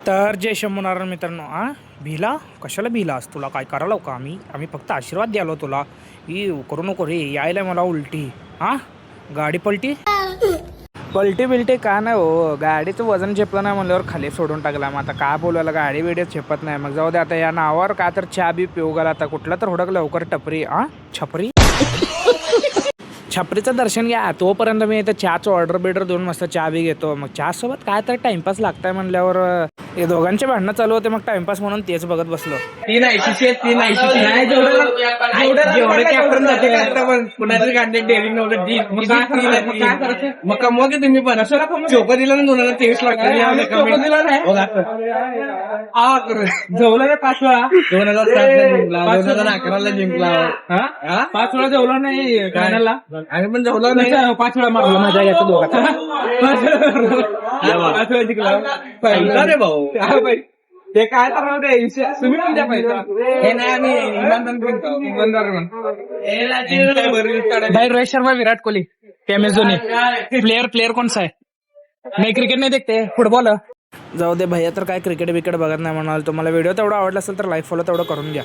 तर जय शंभू नारायण मित्रांनो. भिला कशाला भिलास? तुला काय करायला का आम्ही फक्त आशीर्वाद द्यालो तुला. ही करू नको रे, यायला मला उलटी. गाडी पलटी बिलटी का नाही हो, गाडीचं वजन झेपलं नाही म्हणल्यावर खाली सोडून टाकला. मग आता काय बोलायला, गाडी बिडी झेपत नाही. मग जाऊ दे आता, या नावावर का तर चहा बी पिऊ गेला आता. कुठला तर हुडक लवकर टपरी. छपरी छपरीचं दर्शन घ्या. तोपर्यंत मी इथं चहाचं ऑर्डर बिर्डर देऊन मस्त चहा बी घेतो. मग चहा सोबत काय तर टाइमपास लागताय म्हणल्यावर हे दोघांचे भांडणं चालू होते. मग टाइमपास म्हणून तेच बघत बसलो. मग तुम्ही पण चोका दिला ना 2023 जवळ 5 वेळा 2007 जिंकला, 2011 जिंकला. 5 वेळा जवळ नाही कानाला. आणि पण जवळ नाही 5 वेळा मारला माझ्या याचा दोघांचा. 5 वेळा जिंकला रे भाऊ. ते काय तर तुम्ही पण द्या पैसा. हे नाही, आम्ही इमानदार भाई रोहित शर्मा, विराट कोहली, MS धोनी. प्लेयर कौन सा है? नाही, क्रिकेट नाही देखते, फुटबॉल. जाऊ दे भैया, तर काय क्रिकेट बिकेट बघत नाही म्हणाल. तुम्हाला व्हिडिओ तेवढा आवडला असेल तर लाईक फॉलो तेवढं करून घ्या.